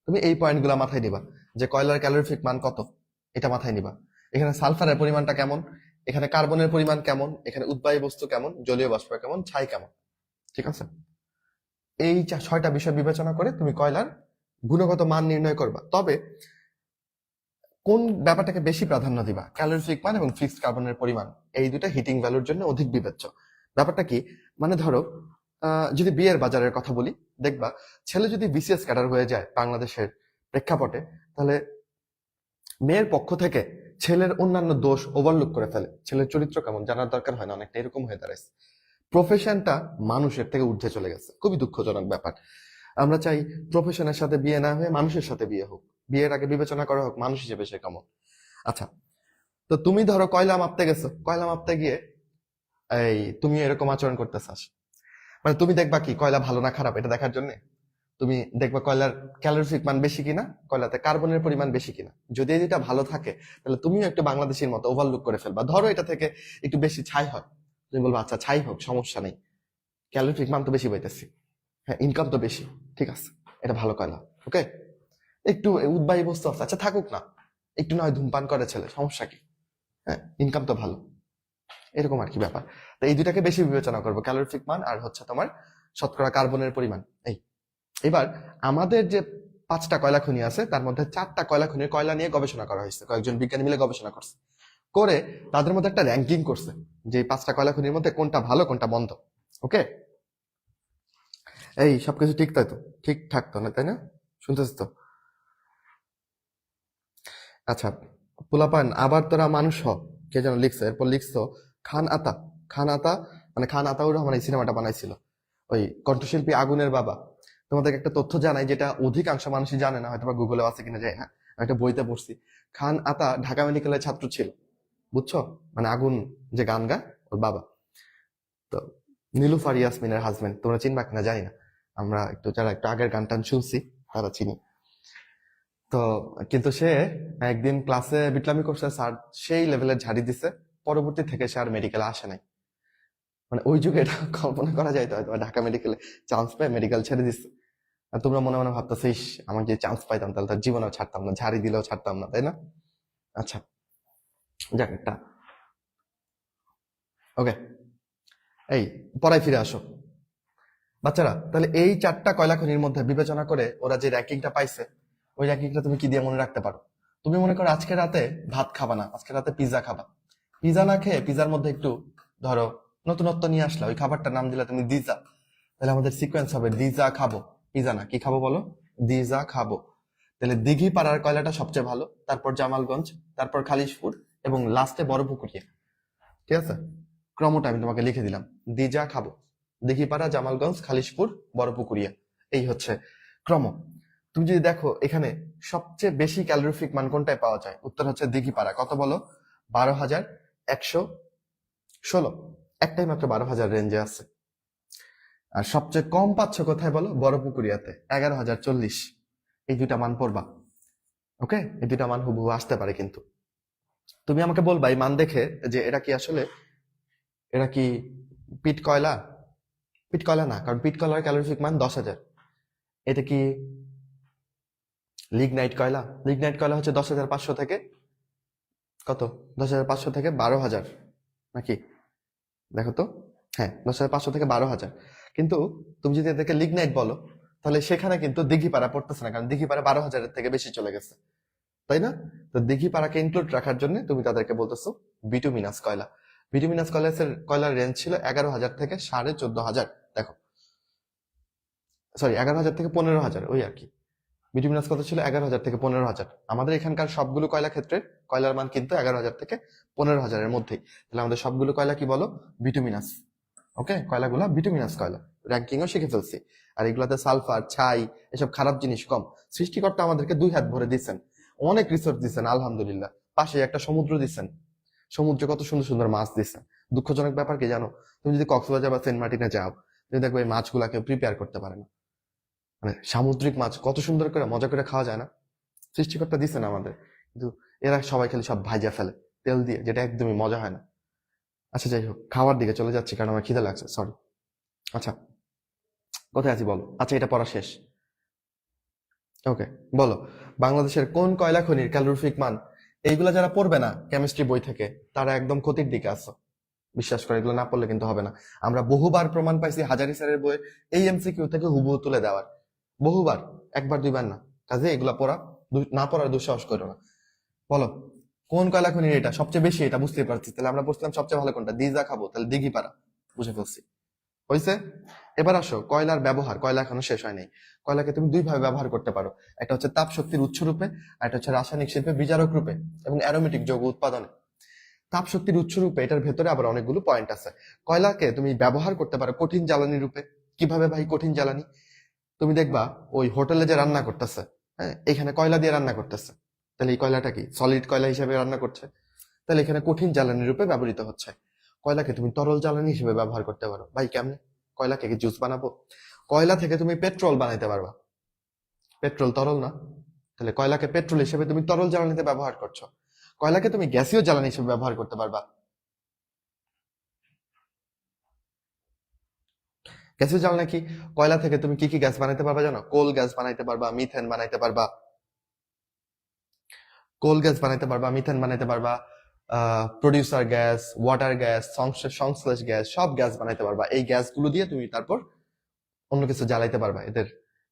তুমি এই পয়েন্টগুলো মাথায় নিবা, যে কয়লার ক্যালোরিফিক মান কত, এটা মাথায় নিবা। এখানে সালফারের পরিমাণটা কেমন, এখানে কার্বনের পরিমাণ কেমন, এখানে উদ্বায়ী বস্তু কেমন, জলীয় বাষ্প কেমন, ছাই কেমন, ঠিক আছে? এই 6টা বিষয় বিবেচনা করে তুমি কয়লার গুণগত মান নির্ণয় করবা। তবে কোন ব্যাপারটাকে বেশি প্রাধান্য দিবা? ক্যালোরিফিক মান এবং ফিক্সড কার্বনের পরিমাণ, এই দুটা হিটিং ভ্যালুর জন্য অধিক বিবেচ্য। ব্যাপারটা কি, মানে ধরো যদি বিয়ের বাজারের কথা বলি, দেখবা ছেলে যদি বিসিএস ক্যাডার হয়ে যায় বাংলাদেশের প্রেক্ষাপটে, তাহলে মেয়ের পক্ষ থেকে ছেলের অন্যান্য দোষ ওভারলুক করে ফেলে। ছেলের চরিত্র কেমন জানার দরকার হয় না, অনেকটা এরকম হয়ে দাঁড়াইছে। প্রফেশনটা মানুষের থেকে ঊর্ধ্বে চলে গেছে, খুবই দুঃখজনক ব্যাপার। আমরা চাই প্রফেশনের সাথে বিয়ে না হয়ে মানুষের সাথে বিয়ে হোক, বিয়ের আগে বিবেচনা করা হোক মানুষ হিসেবে সে কেমন। আচ্ছা, তো তুমি ধরো কয়লা মাপতে গেছো, কয়লা মাপতে গিয়ে এই তুমি এরকম আচরণ করতে চাস, মানে তুমি দেখবা কি কয়লা ভালো না খারাপ এটা দেখার জন্য? তুমি দেখবা কয়লার ক্যালোরিফিক মান বেশি কিনা, কয়লাতে কার্বনের পরিমাণ বেশি কিনা। যদি এই দুটা ভালো থাকে তাহলে তুমিও একটু বাংলাদেশের মতো ওভারলুক করে ফেলবা। ধরো এটা থেকে একটু বেশি ছাই হয়, তুমি বলবা আচ্ছা ছাই হোক, সমস্যা নেই, ক্যালোরিফিক মান তো বেশি পাইতেছি, হ্যাঁ ইনকাম তো বেশি, ঠিক আছে, এটা ভালো কয়লা, ওকে? একটু উদ্বায়ী বস্তু আছে, আচ্ছা থাকুক না, একটু নয় ধূমপান করে ছেলে, সমস্যা কি, হ্যাঁ ইনকাম তো ভালো, এরকম আর কি ব্যাপার। তো এই দুটাকে বেশি বিবেচনা করবো, ক্যালোরিফিক মান আর হচ্ছে তোমার শতকরা কার্বনের পরিমাণ। এই এবার আমাদের যে 5টা কয়লা খনি আছে তার মধ্যে 4টা কয়লা খনির কয়লা নিয়ে গবেষণা করা হয়েছে, কয়েকজন বিজ্ঞানী মিলে গবেষণা করছে, করে তাদের মধ্যে একটা র্যাঙ্কিং করছে যে 5টা কয়লা খনির মধ্যে কোনটা ভালো কোনটা মন্দ, ওকে? এই সবকিছু ঠিক তাই তো, ঠিকঠাক তো না, তাই না? শুনতেছ তো? আচ্ছা, পোলাপান আবার তোরা মানুষ হ, কে যেন লিখছে, এরপর লিখছো খান আতা। খান আতা মানে খান আতাউর রহমান এই সিনেমাটা বানাইছিল, ওই কণ্ঠশিল্পী আগুনের বাবা। তোমাদেরকে একটা তথ্য জানাই যেটা অধিকাংশ মানুষই জানে না, হয়তো বা গুগলে আছে কিনা যায় না, আমি একটা বইতে পড়ছি। খান আতা ঢাকা মেডিকেলের ছাত্র ছিল, বুঝছো? মানে আগুন যে গান গায় ওর বাবা। তো নীলুফার ইয়াসমিনের হাজবেন্ড, তোমরা চিনবা কিনা জানি না, আমরা একটু যারা একটু আগের গান টান শুনছি তারা চিনি। তো কিন্তু সে একদিন ক্লাসে বিটলামি করছে, স্যার সেই লেভেলের ঝাড়ি দিছে, পরবর্তী থেকে সে আর মেডিকেলে আসে নাই। মানে ওই যুগে এটা কল্পনা করা যায় তো, হয়তো ঢাকা মেডিকেলে চান্স পেয়ে মেডিকেল ছেড়ে দিচ্ছে। আর তোমরা মনে মনে ভাবতেছিস আমাকে যদি চান্স পাইতাম তাহলে তার জীবনেও ছাড়তাম না, ঝাড়ি দিলেও ছাড়তাম না, তাই না? আচ্ছা, যাক একটা। ওকে, এই পড়ায় ফিরে আসো বাচ্চারা। তাহলে এই 4টা কয়লা খনির মধ্যে বিবেচনা করে ওরা যে র্যাঙ্কিংটা পাইছে, ওই র্যাঙ্কিংটা তুমি কি দিয়ে মনে রাখতে পারো? তুমি মনে করো আজকে রাতে ভাত খাবা না, আজকে রাতে পিৎজা খাবা। পিৎজা না খেয়ে পিৎজার মধ্যে একটু ধরো নতুনত্ব নিয়ে আসলা, ওই খাবারটার নাম দিলা তুমি দিজা। তাহলে আমাদের সিকোয়েন্স হবে দিজা খাবো, পিৎজা না, কি খাবো বলো? দিজা খাবো। তাহলে দিঘি পাড়ার কয়লাটা সবচেয়ে ভালো, তারপর জামালগঞ্জ, তারপর খালিশপুর, এবং লাস্টে বড়পুকুরিয়া। ঠিক আছে, ক্রমটা আমি তোমাকে লিখে দিলাম। দিজা খাবো, দিঘিপাড়া, জামালগঞ্জ, খালিশপুর, বড়পুকুরিয়া, এই হচ্ছে ক্রম। তুমি যদি দেখো এখানে সবচেয়ে বেশি ক্যালোরিফিক মান কোনটায় পাওয়া যায়, উত্তর হচ্ছে দিঘিপাড়া। কত বলো? 12,116। একটাই মাত্র 12,000 রেঞ্জে আছে। আর সবচেয়ে কম পাচ্ছ কোথায় বলো? বড়পুকুরিয়াতে, 11,040। এই দুইটা মান পড়বা। ওকে, এই দুইটা মান হুবহু আসতে পারে, কিন্তু তুমি আমাকে বলবা এই মান দেখে যে এরা কি পিট কয়লা? পিট কয়লা না, কারণ পিট কয়লার ক্যালোরিফিক মান 10,000। এটা কি লিগনাইট কয়লা? লিগনাইট কয়লা হচ্ছে 10,500 থেকে কত? 10,500 থেকে 12,000 নাকি? দেখো তো, হ্যাঁ 10,500 থেকে 12,000। কিন্তু তুমি যদি এদেরকে লিগনাইট বলো তাহলে সেখানে কিন্তু দিঘিপাড়া পড়তেছে না, কারণ দিঘিপাড়া 12,000-এর থেকে বেশি চলে গেছে, তাই না? তো দিঘিপাড়াকে ইনক্লুড রাখার জন্য তুমি তাদেরকে বলতেছো বিটুমিনাস কয়লা। বিটুমিনাস কয়লার রেঞ্জ ছিল 11,000 থেকে 14,500। দেখো, সরি, 11,000 থেকে 15,000, ওই আর কি। বিটুমিনাস কত ছিল? 11,000 থেকে 15,000। আমাদের এখানকার সবগুলো কয়লা ক্ষেত্রে কয়লার মান কিন্তু 11,000 থেকে 15,000-এর মধ্যেই। তাহলে আমাদের সবগুলো কয়লা কি বলো? বিটুমিনাস। ওকে, কয়লাগুলা বিটুমিনাস কয়লা। র্যাঙ্কিংও শিখে ফেলছি। আর এগুলাতে সালফার, ছাই, এসব খারাপ জিনিস কম। সৃষ্টিকর্তা আমাদেরকে 2 হাত ভরে দিচ্ছেন, অনেক রিসোর্স দিচ্ছেন, আলহামদুলিল্লাহ। পাশে একটা সমুদ্র দিচ্ছেন, সমুদ্রে কত সুন্দর সুন্দর মাছ দিচ্ছেন। দুঃখজনক ব্যাপার কি জানো? তুমি যদি কক্সবাজার বা সেন্ট মার্টিনে যাও, তুমি দেখবে এই মাছগুলাকে প্রিপেয়ার করতে পারে না। মানে সামুদ্রিক মাছ কত সুন্দর করে মজা করে খাওয়া যায় না? সৃষ্টিকর্তা দিচ্ছেন আমাদের, কিন্তু এরা সবাই খালি সব ভাজা ফেলে তেল দিয়ে, যেটা একদমই মজা হয় না। আচ্ছা যাই হোক, খাওয়ার দিকে চলে যাচ্ছি কারণ আমার খিদে লাগছে, সরি। আচ্ছা, কোথায় আছি বলো? আচ্ছা, এটা পড়া শেষ। ওকে, বলো বাংলাদেশের কোন কয়লা খনির ক্যালোরিফিক মান? এইগুলা যারা পড়বে না কেমিস্ট্রি বই থেকে, তারা একদম ক্ষতির দিকে আছো। বিশ্বাস করে, এগুলো না পড়লে কিন্তু হবে না। আমরা বহুবার প্রমাণ পাইছি হাজারি স্যারের বইয়ে এই এমসিকিউ থেকে হুবহু তুলে দেওয়ার, বহুবার, একবার দুইবার না। কাজে এগুলা পড়া, না পড়ার দুঃসাহস করো না। বলো কোন কয়লা খনির এটা সবচেয়ে বেশি? এটা বুঝতে পারছি। তাহলে আমরা বুঝলাম সবচেয়ে ভালো কোনটা, দিজা খাবো, তাহলে দিঘিপাড়া। বুঝে ফেলছি, হয়েছে। এবার আসো কয়লার ব্যবহার। কয়লা এখনো শেষ হয় নাই। কয়লাকে তুমি 2 ভাবে ব্যবহার করতে পারো। একটা হচ্ছে তাপ শক্তির উৎস রূপে, আর একটা হচ্ছে রাসায়নিক শিল্পে বিজারক রূপে এবং অ্যারোমেটিক যৌগ উৎপাদনে। তাপ শক্তির উৎস রূপে এটার ভেতরে আবার অনেকগুলো পয়েন্ট আছে। কয়লাকে তুমি ব্যবহার করতে পারো কঠিন জ্বালানি রূপে। কিভাবে ভাই কঠিন জ্বালানি? তুমি দেখবা ওই হোটেলে যে রান্না করতেছে, হ্যাঁ, এখানে কয়লা দিয়ে রান্না করতেছে, তাহলে এই কয়লাটা কি সলিড কয়লা হিসেবে রান্না করছে? তাহলে এখানে কঠিন জ্বালানি রূপে ব্যবহৃত হচ্ছে। কয়লাকে তুমি তরল জ্বালানি হিসেবে ব্যবহার করতে পারো। ভাই কেমনে? কয়লাকে কি জুস বানাবো? কয়লা থেকে তুমি পেট্রোল বানাইতে পারবা। পেট্রোল তরল না? তাহলে কয়লাকে পেট্রোল হিসেবে তুমি তরল জ্বালানিতে ব্যবহার করছো। কয়লাকে তুমি গ্যাসীয় জ্বালানি হিসেবে ব্যবহার করতে পারবা। গ্যাসীয় জ্বালানি কি? কয়লা থেকে তুমি কি কি গ্যাস বানাইতে পারবা জানো? কোল গ্যাস বানাইতে পারবা, মিথেন বানাইতে পারবা, কোল গ্যাস বানাইতে পারবা, মিথেন বানাইতে পারবা, প্রডিউসার গ্যাস, ওয়াটার গ্যাস, সংশ্লেষ গ্যাস, সব গ্যাস বানাইতে পারবা। এই গ্যাসগুলো দিয়ে তুমি তারপর অন্য কিছু জ্বালাইতে পারবা,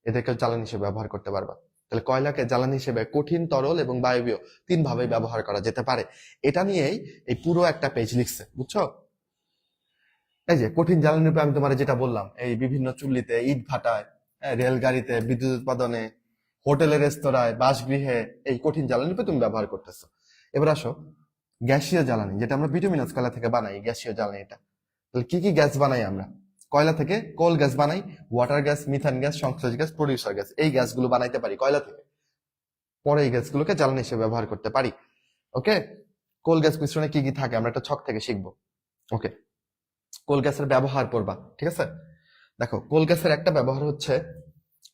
এদেরকে জ্বালানি হিসেবে ব্যবহার করতে পারবা। তাহলে কয়লাকে জ্বালানি হিসেবে কঠিন, তরল এবং বায়বীয় 3 ভাবে ব্যবহার করা যেতে পারে। এটা নিয়েই এই পুরো একটা পেজ লিখছে, বুঝছো? এই যে কঠিন জ্বালানি রূপে আমি তোমার যেটা বললাম, এই বিভিন্ন চুল্লিতে, ইট ভাটায়, রেলগাড়িতে, বিদ্যুৎ উৎপাদনে, হোটেলে, রেস্তোরাঁয়, বাসগৃহে এই কঠিন জ্বালানি রূপে তুমি ব্যবহার করতেছো। এবার আসো গ্যাসীয় জ্বালানি, যেটা আমরা বিটুমিনাস কয়লা থেকে বানাই, গ্যাসীয় জ্বালানি এটা। তাহলে কি কি গ্যাস বানাই আমরা? কয়লা থেকে কোল গ্যাস বানাই, ওয়াটার গ্যাস, মিথান গ্যাস, সংশ্লেষ গ্যাস, প্রডিউসার গ্যাস, এই গ্যাসগুলো বানাইতে পারি কয়লা থেকে। পরে এই গ্যাসগুলোকে জ্বালানি হিসেবে ব্যবহার করতে পারি। ওকে, কোল গ্যাস মিশ্রণে কি কি থাকে আমরা একটা ছক থেকে শিখবো। ওকে, কোল গ্যাসের ব্যবহার করবা, ঠিক আছে? দেখো, কোল গ্যাসের একটা ব্যবহার হচ্ছে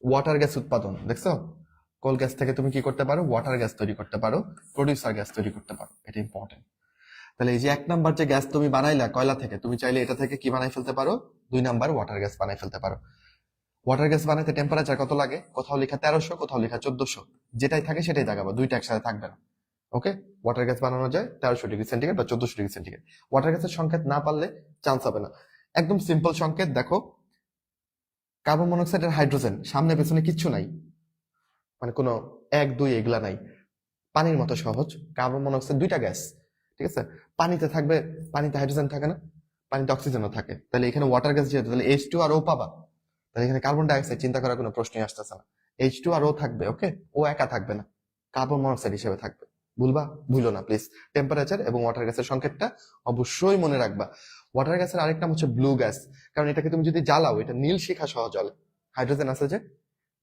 ওয়াটার গ্যাস উৎপাদন। দেখছো, কোল গ্যাস থেকে তুমি কি করতে পারো? ওয়াটার গ্যাস তৈরি করতে পারো, প্রডিউসার গ্যাস তৈরি করতে পারো। এটা ইম্পর্টেন্ট। তাহলে এই যে 1 নাম্বার যে গ্যাস তুমি বানাইলা কয়লা থেকে, তুমি চাইলে এটা থেকে কি বানাই ফেলতে পারো? 2 নাম্বার ওয়াটার গ্যাস বানাই ফেলতে পারো। ওয়াটার গ্যাস বানাইতে টেম্পারেচার কত লাগে? কোথাও লেখা 1300, কোথাও লেখা 1400, যেটাই থাকে সেটাই দেখাবো, দুইটা একসাথে থাকবে না। ওকে, ওয়াটার গ্যাস বানানো যায় 1300°C বা 1400°C। ওয়াটার গ্যাসের সংকেত না পারলে চান্স হবে না। একদম সিম্পল সংকেত দেখো, কার্বন মনোক্সাইড আর হাইড্রোজেন, সামনে পেছনে কিচ্ছু নাই, মানে কোনো 1 2 এগুলা নাই, পানির মতো সহজ। কার্বন মনোক্সাইড দুইটা গ্যাস, ঠিক আছে? পানিতে থাকবে, পানিতে হাইড্রোজেন থাকে না, পানিতে অক্সিজেনও থাকে, তাহলে এখানে ওয়াটার গ্যাস যেহেতু, তাহলে H2 আর O পাবা, তাহলে এখানে কার্বন ডাইঅক্সাইড চিন্তা করার কোনো প্রশ্নই আসতেছে না। H2 আর O থাকবে, ওকে, ও একা থাকবে না, কার্বন মনোক্সাইড হিসেবে থাকবে। ভুলো না প্লিজ, টেম্পারেচার এবং ওয়াটার গ্যাসের সংকেতটা অবশ্যই মনে রাখবা। ওয়াটার গ্যাসের আরেক নাম হচ্ছে ব্লু গ্যাস, কারণ এটাকে তুমি যদি জ্বালাও এটা নীল শিখা সহ জ্বলে, হাইড্রোজেন আছে যে,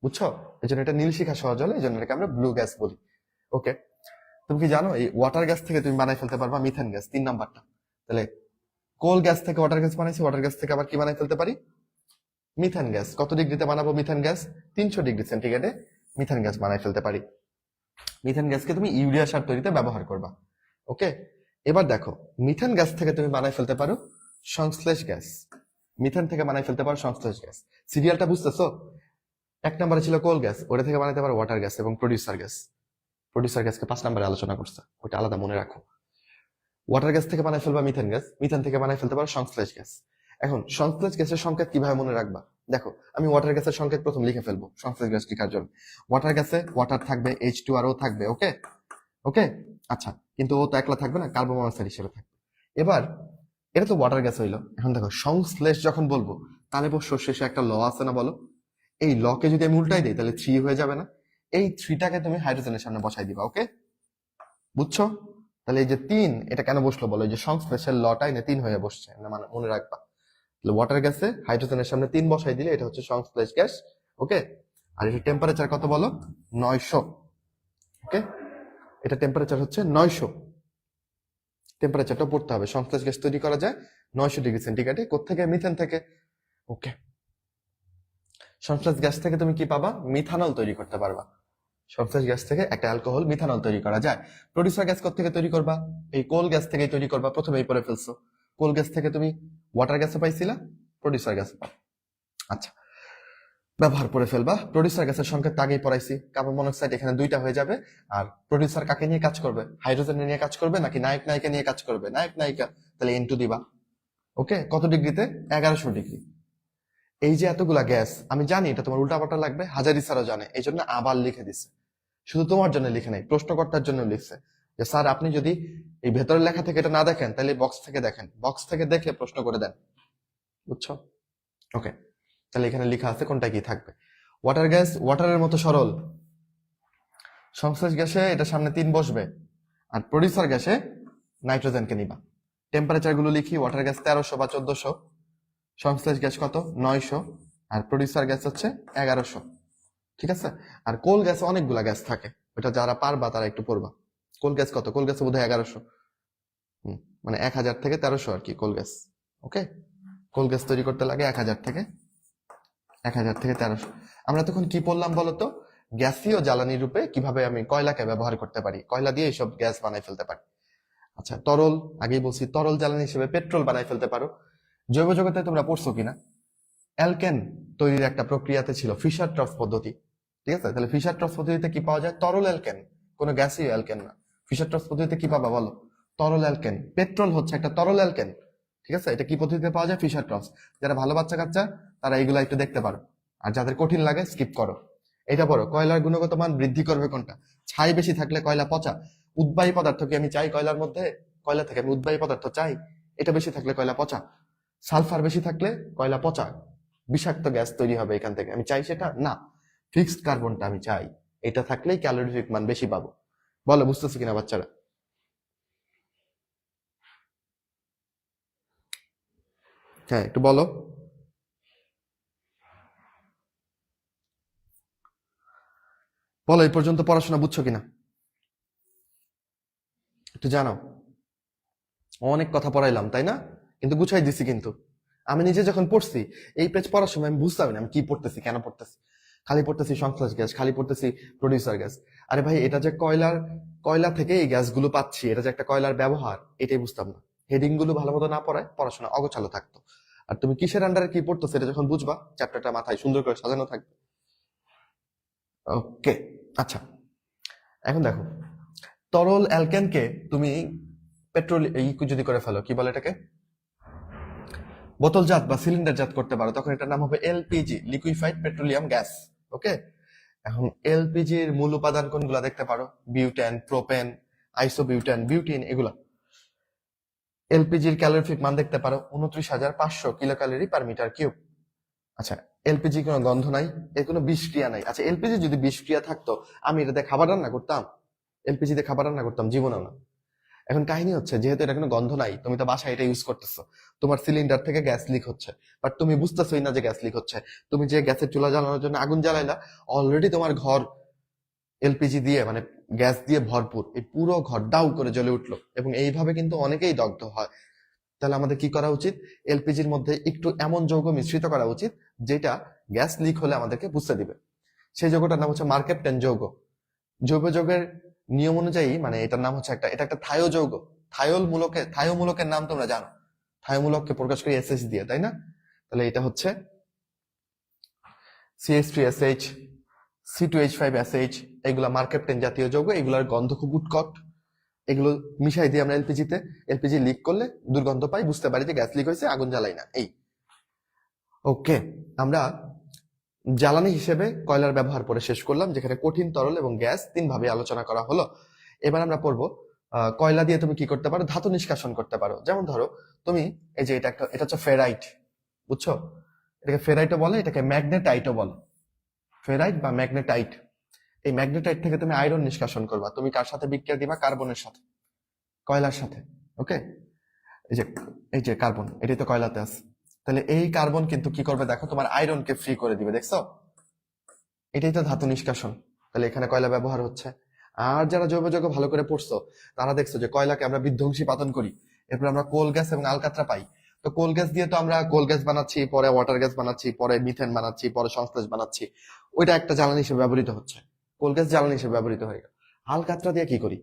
বুঝছো? এই জন্য এটা নীল শিখা সহ জ্বলে, এই জন্য এটাকে আমরা ব্লু গ্যাস বলি। ওকে, তুমি কি জানো এই ওয়াটার গ্যাস থেকে তুমি বানাই ফেলতে পারবা মিথেন গ্যাস, 3 নাম্বারটা। তাহলে কোল গ্যাস থেকে ওয়াটার গ্যাস বানাইছি, ওয়াটার গ্যাস থেকে আবার কি বানাই ফেলতে পারি? Methane gas. কত ডিগ্রিতে বানাবো methane gas? 300°C methane gas বানাই ফেলতে পারি। মিথেন গ্যাসকে তুমি ইউরিয়া সার তৈরিতে ব্যবহার করবা। ওকে, এবার দেখো, মিথেন গ্যাস থেকে তুমি বানাই ফেলতে পারো সংশ্লেষ গ্যাস। মিথেন থেকে বানাই ফেলতে পারো সংশ্লেষ গ্যাস। সিরিয়ালটা বুঝতেছো? 1 নম্বরে ছিল কোল গ্যাস, ওটা থেকে বানাইতে পারো ওয়াটার গ্যাস এবং প্রডিউসার গ্যাস। প্রডিউসার গ্যাসকে 5 নম্বরে আলোচনা করছে, ওটা আলাদা মনে রাখো। ওয়াটার গ্যাস থেকে বানাই ফেলবা মিথেন গ্যাস, মিথেন থেকে বানাই ফেলতে পারো সংশ্লেষ গ্যাস। এখন সংশ্লেষ গ্যাসের সংকেত কিভাবে মনে রাখবা? দেখো, আমি ওয়াটার গ্যাসের সংকেত প্রথম লিখে ফেলবো সংশ্লেষ গ্যাস লেখার জন্য। ওয়াটার গ্যাসে ওয়াটার থাকবে, H2 আর O থাকবে, ওকে ওকে। আচ্ছা, কিন্তু ও তো একলা থাকবে না, কার্বন মনোক্সাইড হিসেবে থাকবে। এবার এটা তো ওয়াটার গ্যাস হইলো। এখন দেখো, সংশ্লেষ যখন বলবো তাহলে শেষে একটা ল আছে না, বলো? এই ল কে যদি আমি উল্টাই দিই তাহলে 3 হয়ে যাবে না? এই 3টাকে তুমি হাইড্রোজেনের সামনে বসাই দিবা, ওকে, বুঝছো? তাহলে এই যে 3, এটা কেন বসলো বলো? এই যে সংশ্লেষের লটা এনে 3 হয়ে বসছে, মানে মনে রাখবা। তাহলে ওয়াটার গ্যাসে হাইড্রোজেনের সামনে 3 বসাই দিলে এটা হচ্ছে সংশ্লেষ গ্যাস, ওকে। আর এটা টেম্পারেচার কত বলো? 900, ওকে। এটা টেম্পারেচার হচ্ছে 900। টেম্পারেচারটা পড়তে হবে। সংশ্লেষ গ্যাস তৈরি করা যায় 900°C। কোত্থেকে? মিথেন থেকে, ওকে। সংশ্লেষ গ্যাস থেকে তুমি কি পাবা? মিথানল তৈরি করতে পারবা। সংশ্লেষ গ্যাস থেকে একটা অ্যালকোহল মিথানল তৈরি করা যায়। প্রডিউসার গ্যাস থেকে তৈরি করবা? এই কোল গ্যাস থেকে তৈরি করবা, প্রথমেই পড়ে ফেলছো। কোল গ্যাস থেকে তুমি ওয়াটার গ্যাসে পাইছিলা, প্রডিউসার গ্যাস পাও। আচ্ছা, ব্যবহার করে ফেলবা। প্রডিউসার গ্যাসের সংকেত আগেই পড়াইছি, কার্বন মনোক্সাইড এখানে 2টা হয়ে যাবে। আর প্রডিউসার কাকে নিয়ে কাজ করবে? হাইড্রোজেন নিয়ে কাজ করবে নাকি নায়ক নায়িকা নিয়ে কাজ করবে? নায়ক নায়িকা, তাহলে N2 দিবা। ওকে, কত ডিগ্রিতে? 1100°। এই যে এতগুলা গ্যাস, আমি জানি এটা তোমার উল্টাপাল্টা লাগবে, হাজারি স্যারও জানে, এই জন্য আবার লিখে দিচ্ছে। শুধু তোমার জন্য লিখে নাই, প্রশ্নকর্তার জন্য লিখছে যে স্যার আপনি যদি এই ভেতরের লেখা থেকে এটা না দেখেন তাহলে বক্স থেকে দেখেন, বক্স থেকে দেখে প্রশ্ন করে দেন, বুঝছো? ওকে, তাহলে এখানে লেখা আছে কোনটা কি থাকবে। ওয়াটার গ্যাস ওয়াটারের মতো সরল, সংশ্লেষ গ্যাসে এটা সামনে 3 বসবে, আর প্রডিউসার গ্যাসে নাইট্রোজেনকে নিবা। টেম্পারেচার গুলো লিখি, ওয়াটার গ্যাস 1300 বা 1400, সংশ্লেষ গ্যাস কত? 900, আর প্রডিউসার গ্যাস হচ্ছে 1100, ঠিক আছে? আর কোল গ্যাসে অনেকগুলা গ্যাস থাকে, ওটা যারা পারবা তারা একটু পড়বা। কোল গ্যাস কত? কোল গ্যাসে বোধহয় 1100, মানে 1000 থেকে 1300 আর কি কোল গ্যাস, ওকে। কোল গ্যাস তৈরি করতে লাগে 1000 থেকে 1300। আমরা তখন কি পড়লাম বলতো? গ্যাসীয় জ্বালানি রূপে কিভাবে আমি কয়লাকে ব্যবহার করতে পারি, কয়লা দিয়ে এইসব গ্যাস বানাই ফেলতে পারি। আচ্ছা, তরল, আগেই বলছি তরল জ্বালানি হিসেবে পেট্রোল বানাই ফেলতে পারো। জৈব জগতে তোমরা পড়ছো কিনা, অ্যালকেন তৈরির একটা প্রক্রিয়াতে ছিল ফিশার ট্রফ পদ্ধতি, ঠিক আছে? তাহলে ফিশার ট্রফ পদ্ধতিতে কি পাওয়া যায়? তরল অ্যালকেন, কোনো গ্যাসীয় অ্যালকেন না। ফিশার ট্রফ পদ্ধতিতে কি পাবা বলো? তরল অ্যালকেন। পেট্রোল হচ্ছে একটা তরল অ্যালকেন, ঠিক আছে? এটা কি পদ্ধতিতে পাওয়া যায়? ফিশার ট্রফ। যারা ভালো বাচ্চা কাচ্চা তারা এগুলা একটু দেখতে পারো, আর যাদের কঠিন লাগে স্কিপ করো। এটা পড়ো, কয়লার গুণগত মান বৃদ্ধি করবে কোনটা? ছাই বেশি থাকলে কয়লা পচা। উদ্বায়ী পদার্থ কি আমি চাই কয়লার মধ্যে? কয়লা থেকে আমি উদ্বায়ী পদার্থ চাই, এটা বেশি থাকলে কয়লা পচা। সালফার বেশি থাকলে কয়লা পচা, বিষাক্ত গ্যাস তৈরি হবে এখান থেকে, আমি চাই সেটা না। ফিক্সড কার্বনটা আমি চাই, এটা থাকলেই ক্যালোরিফিক মান বেশি পাবো। বলো, বুঝতেছি কিনা বাচ্চারা? হ্যাঁ, একটু বলো। বলো, এই পর্যন্ত পড়াশোনা বুঝছো কিনা একটু জানাও। অনেক কথা পড়াইলাম তাই না, কিন্তু গুছাই দিছি। কিন্তু আমি নিজে যখন পড়ছি এই পেজ পড়ার সময় আমি বুঝতাম না আমি কি পড়তেছি, কেন পড়তেছি। খালি পড়তেছি সংশ্লেষ গ্যাস, খালি পড়তেছি প্রডিউসার গ্যাস। আরে ভাই, এটা যে কয়লা থেকে এই গ্যাসগুলো পাচ্ছি, এটা যে একটা কয়লার ব্যবহার, এটাই বুঝতাম না। হেডিং গুলো ভালো মতো না পড়ায় পড়াশোনা অগোছালো থাকতো। আর তুমি কিসের আন্ডারে কি পড়তো সেটা যখন বুঝবা, চ্যাপ্টারটা মাথায় সুন্দর করে সাজানো থাকবে। ওকে, আচ্ছা এখন দেখো, তরল অ্যালকেনকে তুমি পেট্রোল যদি করে ফেলো, কি বলে এটাকে, বোতলজাত বা সিলিন্ডারজাত করতে পারো, তখন এটার নাম হবে এলপিজি, লিকুইফাইড পেট্রোলিয়াম গ্যাস। ওকে, এখন এলপিজির মূল উপাদান কোনগুলা দেখতে পারো, বিউটেন, প্রোপেন, আইসোবিউটেন, বিউটিন, এগুলা। এলপিজির ক্যালোরিফিক মান দেখতে পারো 29,500 kilo calorie per meter cube. আচ্ছা, এলপিজি কোনো গন্ধ নাই, এর কোনো বিষক্রিয়া নাই। আচ্ছা, এলপিজি যদি বিষক্রিয়া থাকতো, আমি এটাতে খাবার রান্না করতাম? এলপিজিতে খাবার রান্না করতাম? জীবনেও না। এখন কাহিনী হচ্ছে, যেহেতু এটা কোনো গন্ধ নাই, তুমি তো বাসায় এটা ইউজ করতেছো, তোমার সিলিন্ডার থেকে গ্যাস লিক হচ্ছে, বাট তুমি বুঝতেছোই না যে গ্যাস লিক হচ্ছে। তুমি যে গ্যাসের চুলা জ্বালানোর জন্য আগুন জ্বালাইলা, অলরেডি তোমার ঘর এলপিজি দিয়ে, মানে গ্যাস দিয়ে ভরপুর, এই পুরো ঘর দাউ করে জ্বলে উঠলো, এবং এইভাবে কিন্তু অনেকেই দগ্ধ হয়। তাহলে আমাদের কি করা উচিত? এলপিজির মধ্যে একটু এমন যৌগ মিশ্রিত করা উচিত যেটা গ্যাস লিক হলে আমাদেরকে বুঝতে দিবে। সেই যৌগটার নাম হচ্ছে মার্কেপটেন যৌগ। জৈব যৌগের নিয়ম অনুযায়ী, মানে এটার নাম হচ্ছে এটা একটা থায়ো যৌগ। থায়ো মূলকের নাম তোমরা জানো, থায়ো মূলককে প্রকাশ করি এসএস দিয়ে, তাই না? তাহলে এটা হচ্ছে CH3SH, C2H5SH, এগুলা মার্কেপটেন জাতীয় যৌগ। এগুলার গন্ধ খুব উৎকট। এগুলো মিশাই দিই আমরা এলপিজিতে, এলপিজি লিক করলে দুর্গন্ধ পাই, বুঝতে পারি যে গ্যাস লিক হয়েছে, আগুন জ্বালাই না। এই ওকে, আমরা জ্বালানি হিসেবে কয়লার ব্যবহার পরে শেষ করলাম, যেখানে কঠিন, তরল এবং গ্যাস তিন ভাবে আলোচনা করা হলো। এবার আমরা পড়বো কয়লা দিয়ে তুমি কি করতে পারো, ধাতু নিষ্কাশন করতে পারো। যেমন ধরো তুমি এই যে এটা হচ্ছে ফেরাইট, বুঝছো? এটাকে ফেরাইটও বলে, এটাকে ম্যাগনেটাইটও বলে, ফেরাইট বা ম্যাগনেটাইট। এই ম্যাগনেটাইট থেকে তুমি আয়রন নিষ্কাশন করবা। তুমি কার সাথে বিক্রিয়া দিবা? কার্বনের সাথে, কয়লার সাথে। ওকে, এই যে কার্বন, এটাই তো কয়লাতে আছে। তাহলে এই কার্বন কিন্তু কি করবে দেখো, তোমার আয়রনকে ফ্রি করে দিবে, দেখছো? এটাই তো ধাতু নিষ্কাশন। তাহলে এখানে কয়লা ব্যবহার হচ্ছে। আর যারা জৈব যৌগ ভালো করে পড়ছো, তারা দেখছো যে কয়লাকে আমরা বিধ্বংসী পাতন করি, এরপর আমরা কোল গ্যাস এবং আলকাতরা পাই। তো কোল গ্যাস দিয়ে তো আমরা কোল গ্যাস বানাচ্ছি, পরে ওয়াটার গ্যাস বানাচ্ছি, পরে মিথেন বানাচ্ছি, পরে সংশ্লেষ বানাচ্ছি। ওইটা একটা জ্বালানি হিসেবে ব্যবহৃত হচ্ছে, কোল গ্যাস জ্বালানি হিসেবে ব্যবহৃত হয়ে গেল। আলকাতরা দিয়ে কি করি?